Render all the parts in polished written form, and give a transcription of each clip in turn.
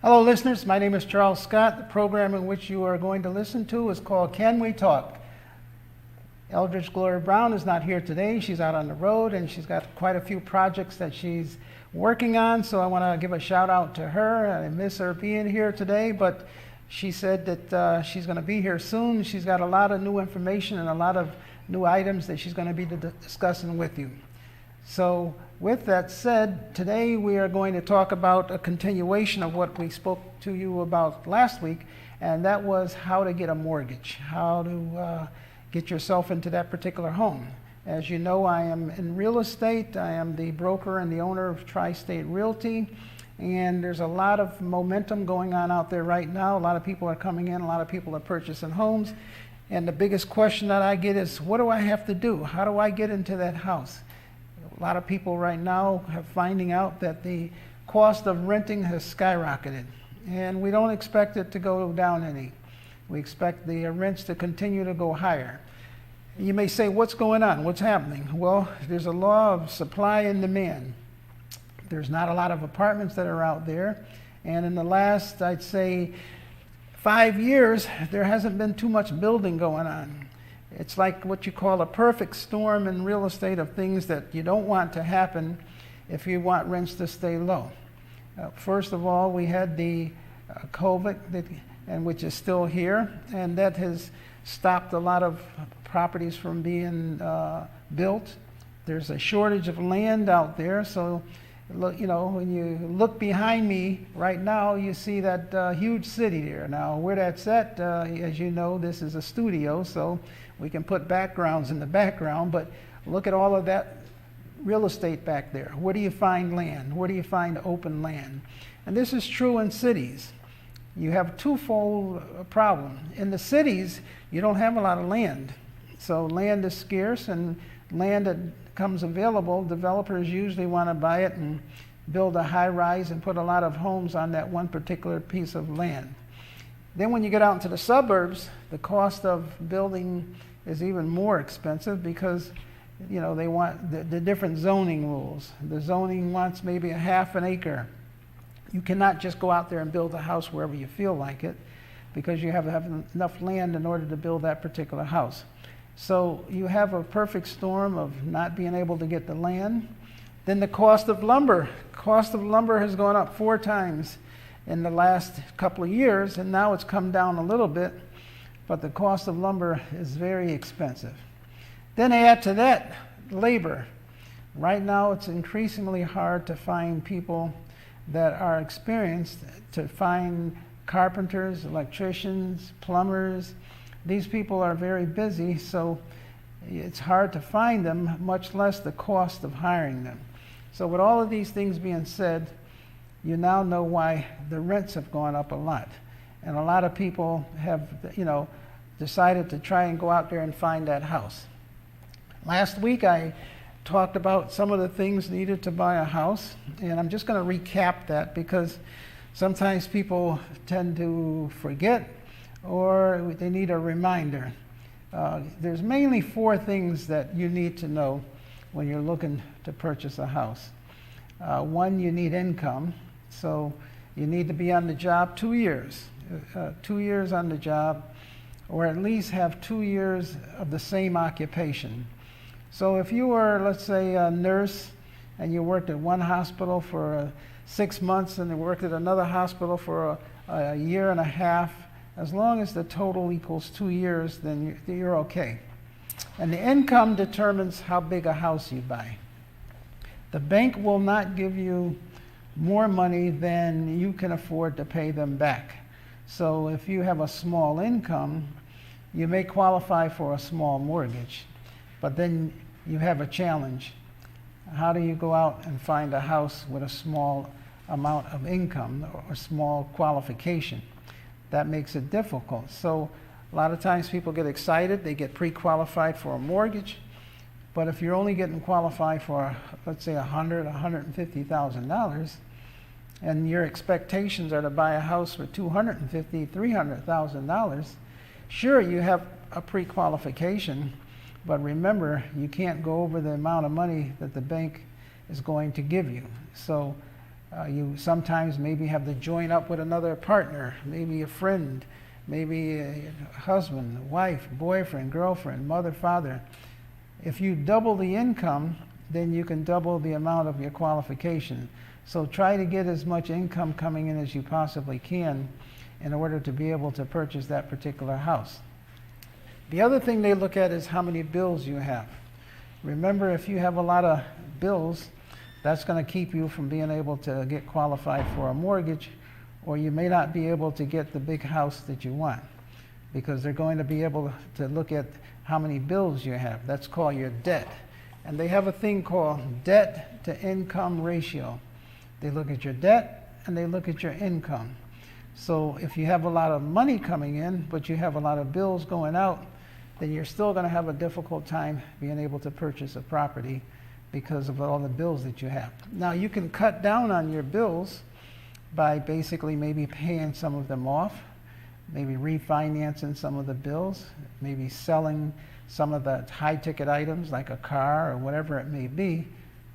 Hello, listeners. My name is Charles Scott. The program in which you are going to listen to is called Can We Talk? Eldridge Gloria Brown is not here today. She's out on the road, and she's got quite a few projects that she's working on, so I want to give a shout out to her. I miss her being here today, but she said that she's going to be here soon. She's got a lot of new information and a lot of new items that she's going to be discussing with you. So with that said, today we are going to talk about a continuation of what we spoke to you about last week, and that was how to get a mortgage, how to get yourself into that particular home. As you know, I am in real estate. I am the broker and the owner of Tri-State Realty, and there's a lot of momentum going on out there right now. A lot of people are coming in, a lot of people are purchasing homes, and the biggest question that I get is, what do I have to do? How do I get into that house? A lot of people right now are finding out that the cost of renting has skyrocketed, and we don't expect it to go down any. We expect the rents to continue to go higher. You may say, what's going on? What's happening? Well, there's a law of supply and demand. There's not a lot of apartments that are out there, and in the last, I'd say, 5 years, there hasn't been too much building going on. It's like what you call a perfect storm in real estate of things that you don't want to happen if you want rents to stay low. First of all, we had the COVID, and which is still here, and that has stopped a lot of properties from being built. There's a shortage of land out there, so look, you know, when you look behind me right now, you see that huge city there. Now, where that's at, as you know, this is a studio, so we can put backgrounds in the background, but look at all of that real estate back there. Where do you find land? Where do you find open land? And this is true in cities. You have a twofold problem. In the cities, you don't have a lot of land. So land is scarce, and land that comes available, developers usually want to buy it and build a high rise and put a lot of homes on that one particular piece of land. Then when you get out into the suburbs, the cost of building is even more expensive because, you know, they want the different zoning rules. The zoning wants maybe a half an acre. You cannot just go out there and build a house wherever you feel like it because you have to have enough land in order to build that particular house. So you have a perfect storm of not being able to get the land. Then the cost of lumber. Cost of lumber has gone up 4 times in the last couple of years, and now it's come down a little bit, but the cost of lumber is very expensive. Then add to that labor. Right now it's increasingly hard to find people that are experienced, to find carpenters, electricians, plumbers. These people are very busy, so it's hard to find them, much less the cost of hiring them. So with all of these things being said, you now know why the rents have gone up a lot. And a lot of people have, you know, decided to try and go out there and find that house. Last week I talked about some of the things needed to buy a house, and I'm just going to recap that because sometimes people tend to forget or they need a reminder. There's mainly 4 things that you need to know when you're looking to purchase a house. One, you need income. So you need to be on the job 2 years, 2 years on the job, or at least have 2 years of the same occupation. So if you were, let's say, a nurse and you worked at one hospital for 6 months and you worked at another hospital for a year and a half, as long as the total equals 2 years, then you're okay. And the income determines how big a house you buy. The bank will not give you more money than you can afford to pay them back. So if you have a small income, you may qualify for a small mortgage, but then you have a challenge. How do you go out and find a house with a small amount of income or small qualification? That makes it difficult. So a lot of times people get excited, they get pre-qualified for a mortgage, but if you're only getting qualified for, let's say, $100,000, $150,000, and your expectations are to buy a house for $250,000, $300,000, sure, you have a pre-qualification, but remember, you can't go over the amount of money that the bank is going to give you. So You sometimes maybe have to join up with another partner, maybe a friend, maybe a husband, wife, boyfriend, girlfriend, mother, father. If you double the income, then you can double the amount of your qualification. So try to get as much income coming in as you possibly can in order to be able to purchase that particular house. The other thing they look at is how many bills you have. Remember, if you have a lot of bills, that's going to keep you from being able to get qualified for a mortgage, or you may not be able to get the big house that you want, because they're going to be able to look at how many bills you have. That's called your debt. And they have a thing called debt to income ratio. They look at your debt and they look at your income. So if you have a lot of money coming in, but you have a lot of bills going out, then you're still going to have a difficult time being able to purchase a property because of all the bills that you have. Now, you can cut down on your bills by basically maybe paying some of them off, maybe refinancing some of the bills, maybe selling some of the high-ticket items like a car or whatever it may be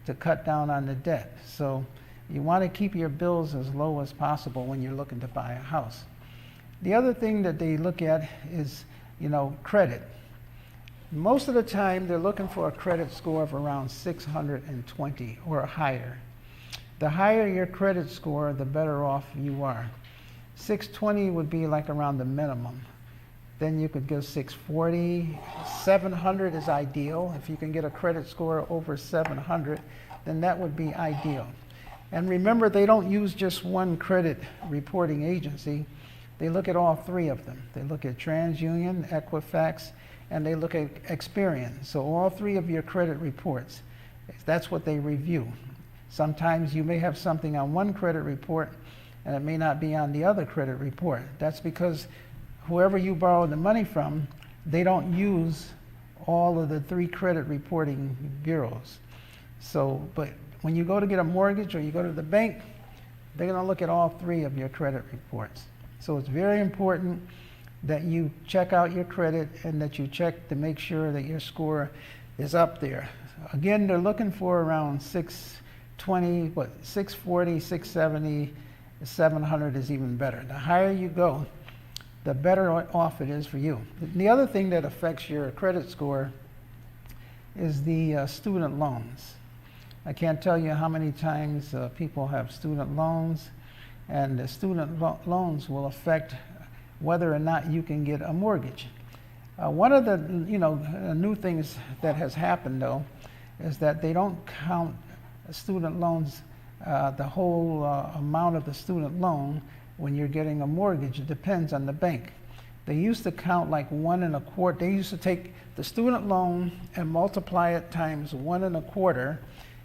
to cut down on the debt. So you want to keep your bills as low as possible when you're looking to buy a house. The other thing that they look at is, credit. Most of the time, they're looking for a credit score of around 620 or higher. The higher your credit score, the better off you are. 620 would be like around the minimum. Then you could go 640. 700 is ideal. If you can get a credit score over 700, then that would be ideal. And remember, they don't use just one credit reporting agency. They look at all three of them. They look at TransUnion, Equifax, and they look at Experian. So all three of your credit reports, that's what they review. Sometimes you may have something on one credit report and it may not be on the other credit report. That's because whoever you borrow the money from, they don't use all of the three credit reporting bureaus. So, but when you go to get a mortgage or you go to the bank, they're going to look at all three of your credit reports. So it's very important that you check out your credit and that you check to make sure that your score is up there. Again, they're looking for around 620, 640, 670, 700 is even better. The higher you go, the better off it is for you. The other thing that affects your credit score is the student loans. I can't tell you how many times people have student loans, and the student loans will affect whether or not you can get a mortgage. One of the new things that has happened, though, is that they don't count student loans, the whole amount of the student loan when you're getting a mortgage. It depends on the bank. They used to count like 1 1/4. They used to take the student loan and multiply it times 1 1/4,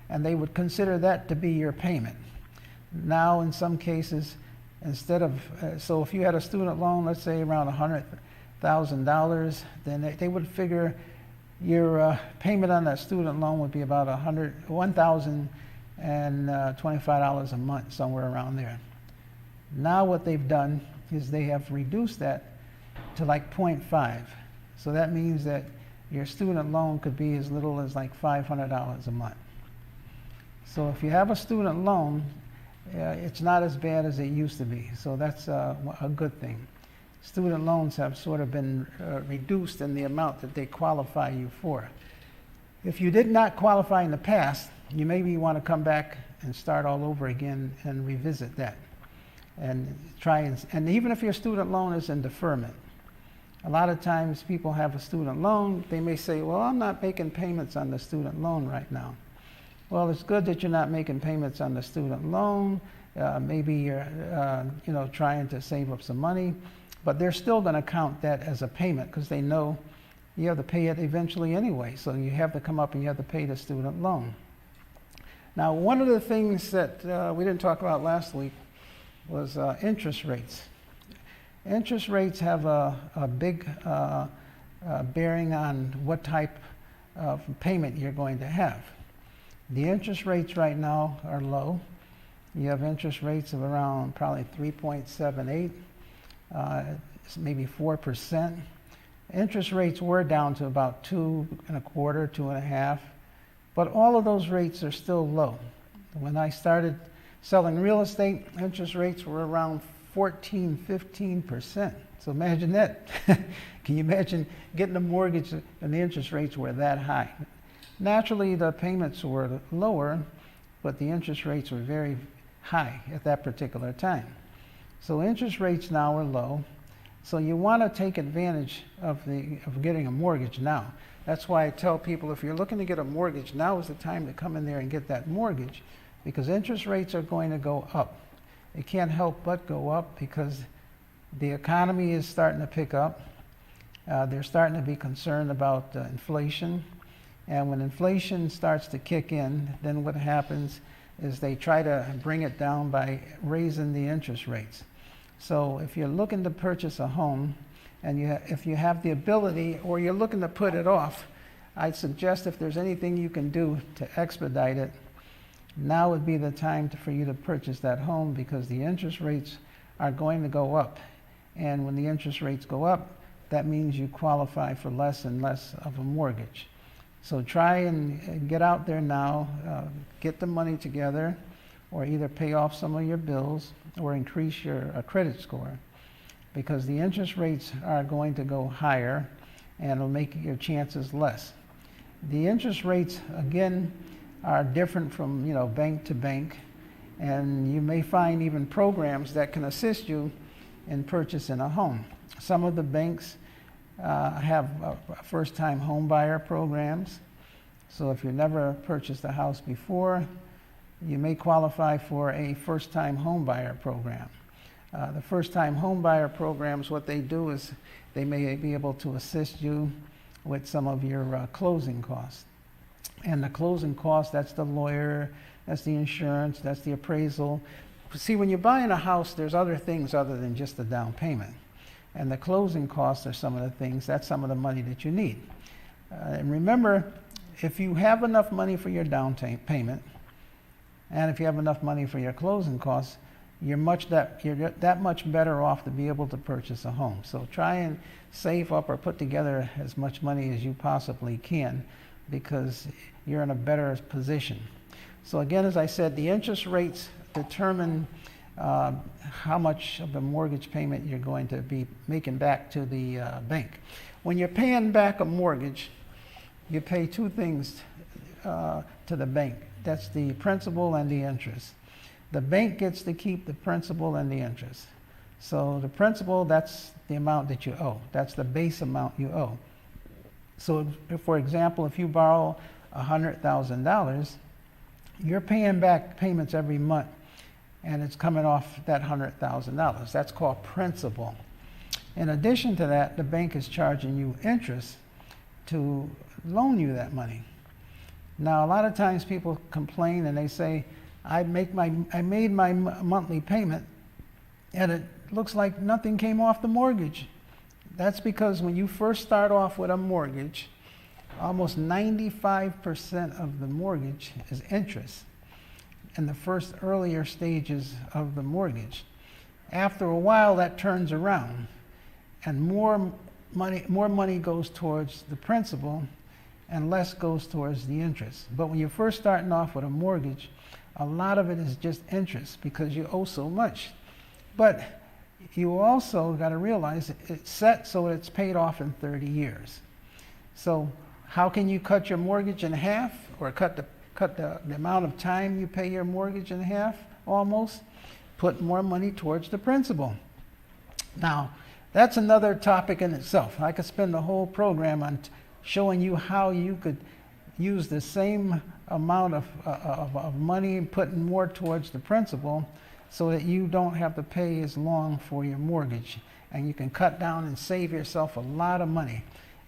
and they would consider that to be your payment. Now, in some cases, instead of, so if you had a student loan, let's say around $100,000, then they would figure your payment on that student loan would be about $1,025 a month, somewhere around there. Now what they've done is they have reduced that to like 0.5. So that means that your student loan could be as little as like $500 a month. So if you have a student loan, it's not as bad as it used to be. So that's a good thing. Student loans have sort of been reduced in the amount that they qualify you for. If you did not qualify in the past, you maybe want to come back and start all over again and revisit that. And try and even if your student loan is in deferment, a lot of times people have a student loan, they may say, well, I'm not making payments on the student loan right now. Well, it's good that you're not making payments on the student loan. Maybe you're trying to save up some money, but they're still going to count that as a payment because they know you have to pay it eventually anyway. So you have to come up and you have to pay the student loan. Now, one of the things that we didn't talk about last week was interest rates. Interest rates have a big bearing on what type of payment you're going to have. The interest rates right now are low. You have interest rates of around probably 3.78, maybe 4%. Interest rates were down to about 2 1/4, 2.5, but all of those rates are still low. When I started Selling real estate, interest rates were around 14, 15%. So imagine that. Can you imagine getting a mortgage and the interest rates were that high? Naturally, the payments were lower, but the interest rates were very high at that particular time. So interest rates now are low. So you want to take advantage of getting a mortgage now. That's why I tell people, if you're looking to get a mortgage, now is the time to come in there and get that mortgage, because interest rates are going to go up. They can't help but go up because the economy is starting to pick up. They're starting to be concerned about inflation. And when inflation starts to kick in, then what happens is they try to bring it down by raising the interest rates. So if you're looking to purchase a home, and if you have the ability, or you're looking to put it off, I'd suggest if there's anything you can do to expedite it, now would be the time for you to purchase that home, because the interest rates are going to go up. And when the interest rates go up, that means you qualify for less and less of a mortgage. So try and get out there now, get the money together, or either pay off some of your bills or increase your credit score, because the interest rates are going to go higher and it'll make your chances less. The interest rates, again, are different from bank to bank, and you may find even programs that can assist you in purchasing a home. Some of the banks have first-time home buyer programs. So if you've never purchased a house before, you may qualify for a first-time home buyer program. The first-time home buyer programs, what they do is they may be able to assist you with some of your closing costs. And the closing costs, that's the lawyer, that's the insurance, that's the appraisal. See, when you're buying a house, there's other things other than just the down payment. And the closing costs are some of the things, that's some of the money that you need. And remember, if you have enough money for your down payment, and if you have enough money for your closing costs, you're that much better off to be able to purchase a home. So try and save up or put together as much money as you possibly can, because you're in a better position. So again, as I said, the interest rates determine how much of a mortgage payment you're going to be making back to the bank. When you're paying back a mortgage, you pay two things to the bank. That's the principal and the interest. The bank gets to keep the principal and the interest. So the principal, that's the amount that you owe. That's the base amount you owe. So if, for example, if you borrow $100,000, you're paying back payments every month, and it's coming off that $100,000. That's called principal. In addition to that, the bank is charging you interest to loan you that money. Now, a lot of times people complain and they say, I made my monthly payment and it looks like nothing came off the mortgage. That's because when you first start off with a mortgage, almost 95% of the mortgage is interest in the first earlier stages of the mortgage. After a while, that turns around and more money goes towards the principal and less goes towards the interest. But when you're first starting off with a mortgage, a lot of it is just interest because you owe so much. But you also got to realize it's set so it's paid off in 30 years. So how can you cut your mortgage in half, or cut the amount of time you pay your mortgage in half almost? Put more money towards the principal. Now, that's another topic in itself. I could spend the whole program on showing you how you could use the same amount of money and putting more towards the principal so that you don't have to pay as long for your mortgage, and you can cut down and save yourself a lot of money.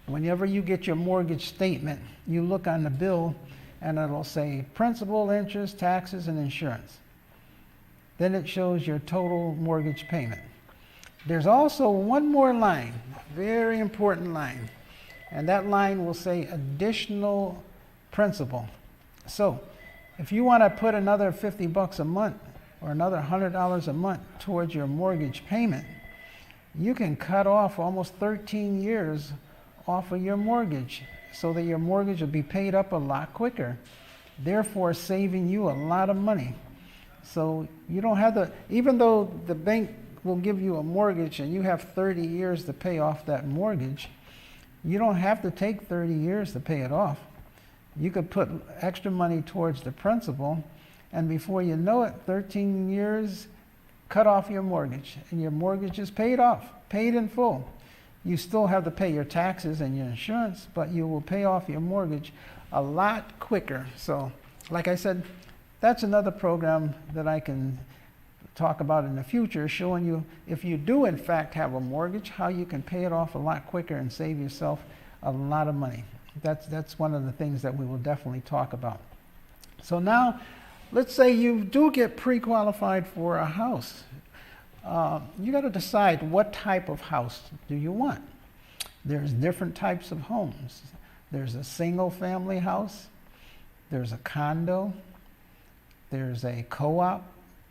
Whenever you get your mortgage statement, you look on the bill and it'll say principal, interest, taxes, and insurance. Then it shows your total mortgage payment. There's also one more line, very important line, and that line will say additional principal. So if you want to put another $50 a month or another $100 a month towards your mortgage payment, you can cut off almost 13 years off of your mortgage so that your mortgage will be paid up a lot quicker, therefore saving you a lot of money. So you don't have to, even though the bank will give you a mortgage and you have 30 years to pay off that mortgage, you don't have to take 30 years to pay it off. You could put extra money towards the principal, and before you know it, 13 years, cut off your mortgage, and your mortgage is paid off, paid in full. You still have to pay your taxes and your insurance, but you will pay off your mortgage a lot quicker. So, like I said, that's another program that I can talk about in the future, showing you if you do in fact have a mortgage, how you can pay it off a lot quicker and save yourself a lot of money. That's one of the things that we will definitely talk about. So now, let's say you do get pre-qualified for a house. You got to decide what type of house do you want. There's different types of homes. There's a single family house, there's a condo, there's a co-op,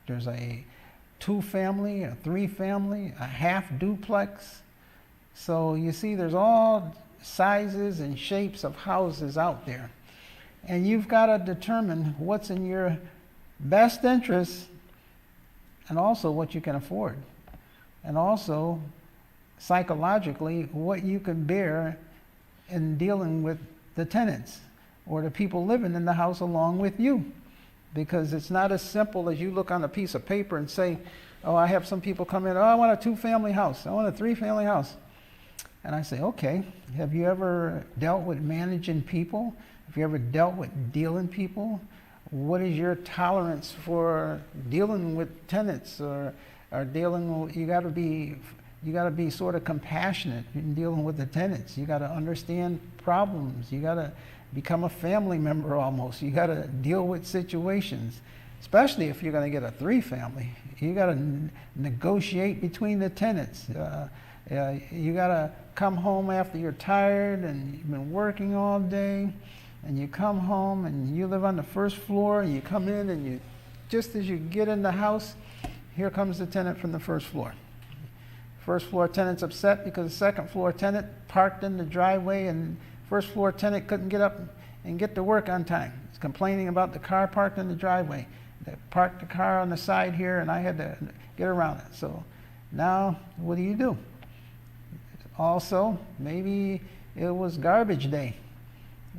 there's a 2-family, a 3-family, a half duplex. So you see there's all sizes and shapes of houses out there. And you've got to determine what's in your best interest and also what you can afford. And also, psychologically, what you can bear in dealing with the tenants or the people living in the house along with you. Because it's not as simple as you look on a piece of paper and say, oh, I have some people come in, oh, I want a 2-family house, I want a 3-family house. And I say, okay, have you ever dealt with managing people? Have you ever dealt with dealing people? What is your tolerance for dealing with tenants or dealing with, you got to be sort of compassionate in dealing with the tenants. You got to understand problems. You got to become a family member almost. You got to deal with situations, especially if you're going to get a 3-family. You got to negotiate between the tenants. You got to come home after you're tired and you've been working all day, and you come home and you live on the first floor, and you come in and you, just as you get in the house, here comes the tenant from the first floor. First floor tenant's upset because the second floor tenant parked in the driveway and first floor tenant couldn't get up and get to work on time. He's complaining about the car parked in the driveway. They parked the car on the side here and I had to get around it. So now what do? Also, maybe it was garbage day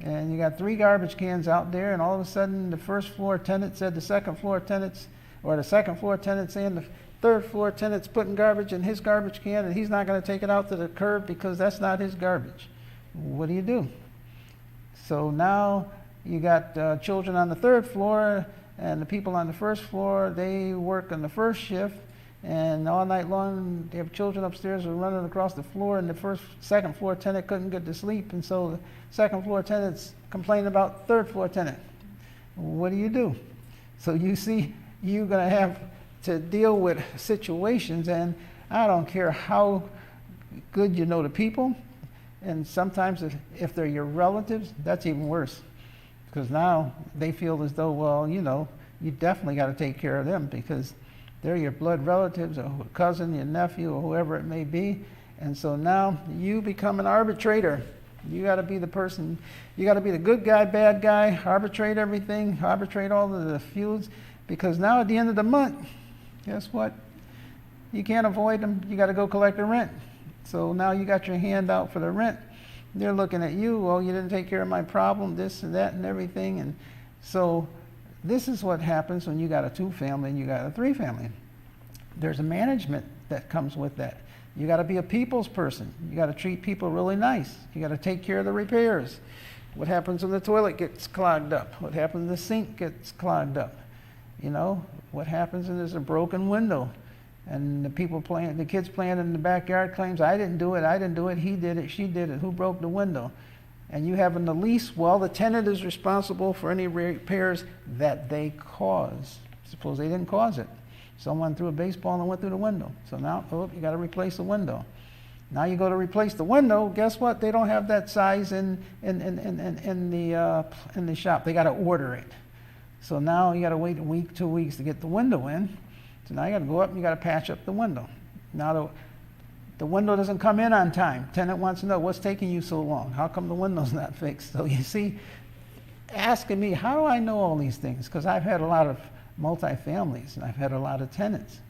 and you got 3 garbage cans out there, and all of a sudden the first floor tenant said the second floor tenant's, or the second floor tenant saying the third floor tenant's putting garbage in his garbage can and he's not going to take it out to the curb because that's not his garbage. What do? So now you got children on the 3rd floor, and the people on the 1st floor, they work on the 1st shift, and all night long they have children upstairs who are running across the floor, and the second floor tenant couldn't get to sleep, and so the 2nd floor tenant's complaining about 3rd floor tenant. What do? So you see, you're going to have to deal with situations, and I don't care how good you know the people. And sometimes if they're your relatives, that's even worse. Because now they feel as though, well, you know, you definitely got to take care of them because they're your blood relatives or cousin, your nephew, or whoever it may be. And so now you become an arbitrator. You got to be the person, you got to be the good guy, bad guy, arbitrate everything, arbitrate all of the feuds. Because now at the end of the month, guess what? You can't avoid them. You got to go collect the rent. So now you got your hand out for the rent. They're looking at you, well, you didn't take care of my problem, this and that and everything. And so this is what happens when you got a 2-family and you got a 3-family. There's a management that comes with that. You got to be a people's person. You got to treat people really nice. You got to take care of the repairs. What happens when the toilet gets clogged up? What happens when the sink gets clogged up? You know, what happens when there's a broken window? And the kids playing in the backyard claims, I didn't do it, he did it, she did it, who broke the window? And you have in the lease, well, the tenant is responsible for any repairs that they cause. Suppose they didn't cause it. Someone threw a baseball and went through the window. So now, oh, you got to replace the window. Now you go to replace the window, guess what? They don't have that size in the shop. They got to order it. So now you got to wait a week, 2 weeks to get the window in. So now you got to go up and you got to patch up the window. Now the window doesn't come in on time. Tenant wants to know, what's taking you so long? How come the window's not fixed? So you see, asking me, how do I know all these things? Because I've had a lot of multifamilies, and I've had a lot of tenants.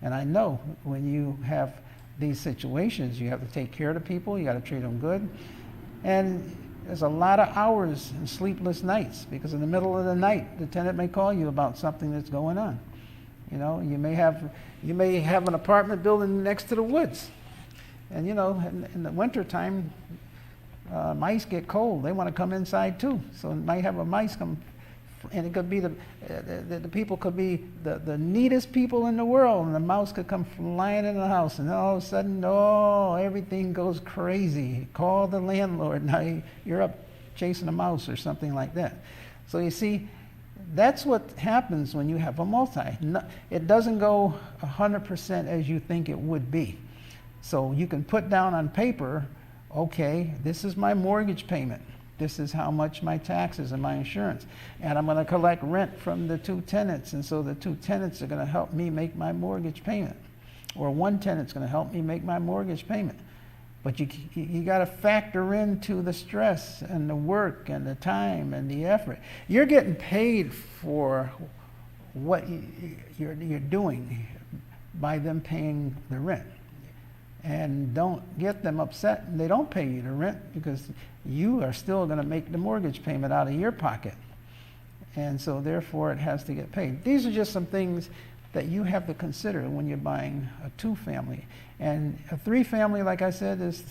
And I know when you have these situations, you have to take care of the people, you got to treat them good. And there's a lot of hours and sleepless nights, because in the middle of the night, the tenant may call you about something that's going on. You know, you may have an apartment building next to the woods. And you know, in the wintertime, mice get cold. They want to come inside too. So it might have a mice come, and it could be the people could be the neatest people in the world, and the mouse could come flying in the house, and all of a sudden, oh, everything goes crazy. Call the landlord. Now you're up chasing a mouse or something like that. So you see, that's what happens when you have a multi. It doesn't go 100% as you think it would be. So you can put down on paper, okay, this is my mortgage payment. This is how much my taxes and my insurance. And I'm going to collect rent from the 2 tenants. And so the 2 tenants are going to help me make my mortgage payment. Or 1 tenant's going to help me make my mortgage payment. But you got to factor into the stress and the work and the time and the effort. You're getting paid for what you're doing by them paying the rent. And don't get them upset and they don't pay you the rent, because you are still going to make the mortgage payment out of your pocket. And so therefore it has to get paid. These are just some things that you have to consider when you're buying a 2-family. And a 3-family, like I said, is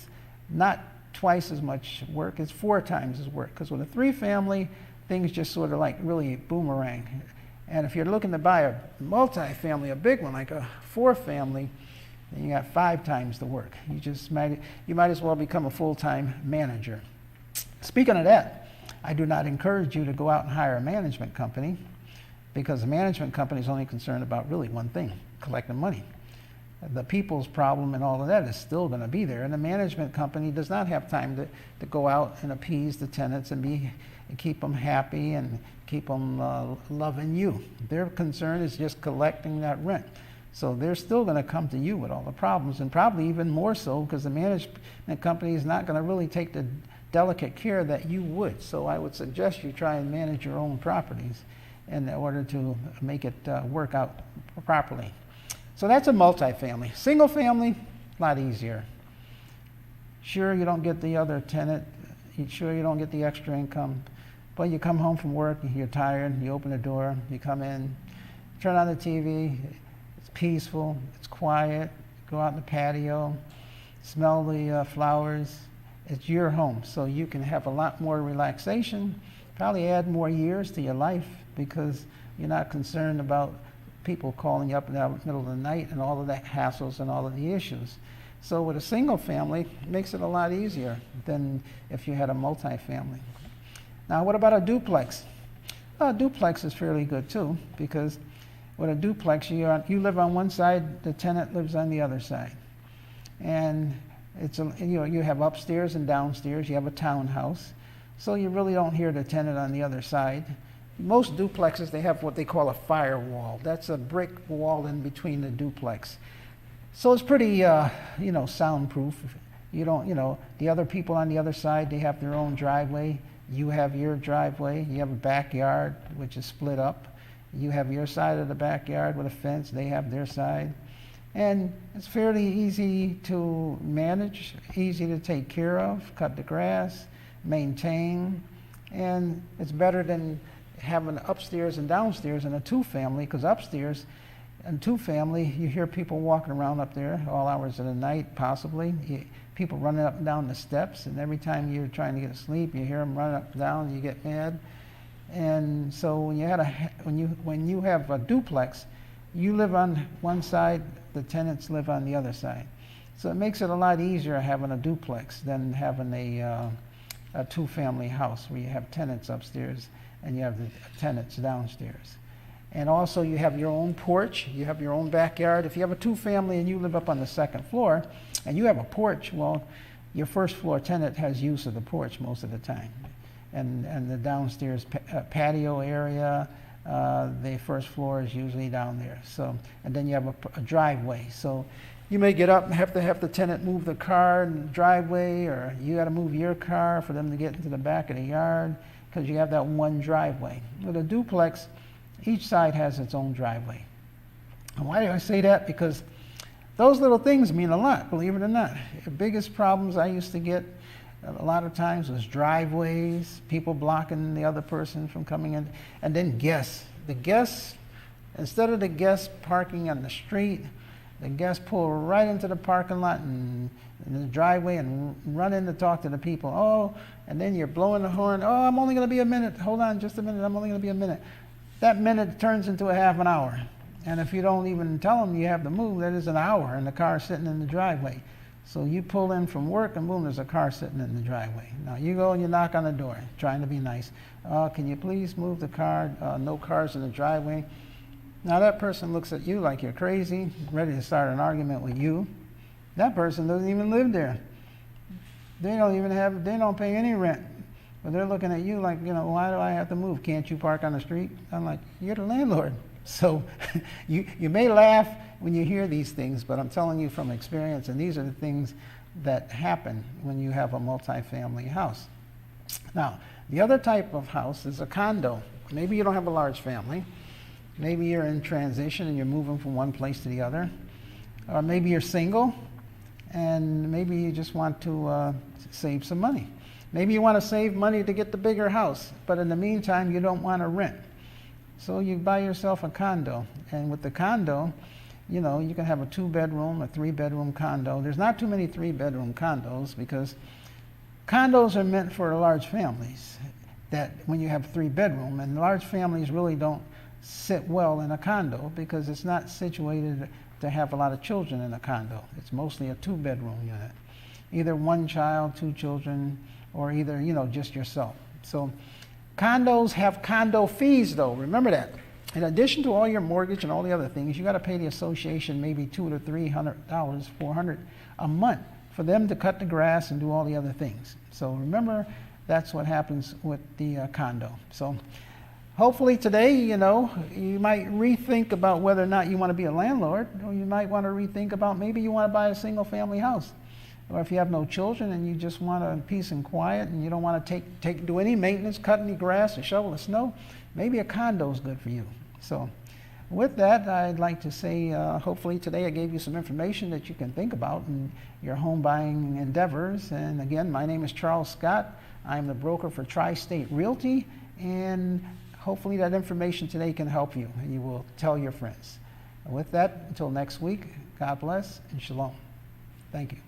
not twice as much work. It's 4 times as work. Because with a 3-family, things just sort of like really boomerang. And if you're looking to buy a multi-family, a big one, like a 4-family, then you got 5 times the work. You might as well become a full-time manager. Speaking of that, I do not encourage you to go out and hire a management company, because the management company is only concerned about really one thing: collecting money. The people's problem and all of that is still going to be there, and the management company does not have time to go out and appease the tenants and keep them happy and keep them loving you. Their concern is just collecting that rent. So they're still going to come to you with all the problems, and probably even more so, because the management company is not going to really take the delicate care that you would. So I would suggest you try and manage your own properties in order to make it work out properly. So that's a multifamily. Single family, a lot easier. Sure, you don't get the other tenant. Sure, you don't get the extra income. But you come home from work, you're tired, you open the door, you come in, turn on the TV, it's peaceful, it's quiet, go out in the patio, smell the flowers. It's your home, so you can have a lot more relaxation, probably add more years to your life, because you're not concerned about people calling you up in the middle of the night and all of the hassles and all of the issues. So with a single family, it makes it a lot easier than if you had a multifamily. Now, what about a duplex? A duplex is fairly good too, because with a duplex, you live on one side, the tenant lives on the other side. And you have upstairs and downstairs, you have a townhouse, so you really don't hear the tenant on the other side. Most duplexes, they have what they call a firewall. That's a brick wall in between the duplex. So it's pretty, soundproof. The other people on the other side, they have their own driveway. You have your driveway. You have a backyard, which is split up. You have your side of the backyard with a fence. They have their side. And it's fairly easy to manage, easy to take care of, cut the grass, maintain. And it's better than having upstairs and downstairs in a 2-family, because upstairs in 2-family, you hear people walking around up there all hours of the night, possibly. People running up and down the steps, and every time you're trying to get to sleep, you hear them running up and down, and you get mad. And so when you have a duplex, you live on one side, the tenants live on the other side. So it makes it a lot easier having a duplex than having a 2-family house where you have tenants upstairs and you have the tenants downstairs. And also you have your own porch, you have your own backyard. If you have a 2-family and you live up on the 2nd floor and you have a porch, well, your 1st floor tenant has use of the porch most of the time. And the downstairs patio area, the 1st floor is usually down there. So, and then you have a driveway. So you may get up and have to have the tenant move the car in the driveway, or you got to move your car for them to get into the back of the yard, because you have that one driveway. With a duplex, Each side has its own driveway. And why do I say that? Because those little things mean a lot, believe it or not. The biggest problems I used to get a lot of times was driveways, people blocking the other person from coming in, and then guests. The guests, instead of the guests parking on the street, the guests pull right into the parking lot and in the driveway and run in to talk to the people. Oh, and then you're blowing the horn. Oh, I'm only going to be a minute. Hold on just a minute. I'm only going to be a minute. That minute turns into a half an hour. And if you don't even tell them you have to move, that is an hour and the car sitting in the driveway. So you pull in from work and boom, there's a car sitting in the driveway. Now you go and you knock on the door, trying to be nice. Can you please move the car? No cars in the driveway. Now that person looks at you like you're crazy, ready to start an argument with you. That person doesn't even live there. They don't pay any rent. But they're looking at you like, why do I have to move? Can't you park on the street? I'm like, you're the landlord. So you may laugh when you hear these things, but I'm telling you from experience, and these are the things that happen when you have a multifamily house. Now, the other type of house is a condo. Maybe you don't have a large family. Maybe you're in transition and you're moving from one place to the other. Or maybe you're single and maybe you just want to save some money. Maybe you want to save money to get the bigger house, but in the meantime, you don't want to rent. So you buy yourself a condo. And with the condo, you can have a 2-bedroom, a 3-bedroom condo. There's not too many 3-bedroom condos because condos are meant for large families. That when you have 3-bedroom, and large families really don't sit well in a condo because it's not situated to have a lot of children in a condo. It's mostly a 2-bedroom unit. Either one child, 2 children, or either, just yourself. So condos have condo fees though, remember that. In addition to all your mortgage and all the other things, you got to pay the association maybe $200 to $300, $400 a month for them to cut the grass and do all the other things. So remember, that's what happens with the condo. So hopefully today, you might rethink about whether or not you want to be a landlord, or you might want to rethink about maybe you want to buy a single family house. Or if you have no children and you just want a peace and quiet and you don't want to do any maintenance, cut any grass or shovel the snow, maybe a condo is good for you. So with that, I'd like to say hopefully today I gave you some information that you can think about in your home buying endeavors. And again, my name is Charles Scott. I'm the broker for Tri-State Realty, and hopefully that information today can help you and you will tell your friends. With that, until next week, God bless and shalom. Thank you.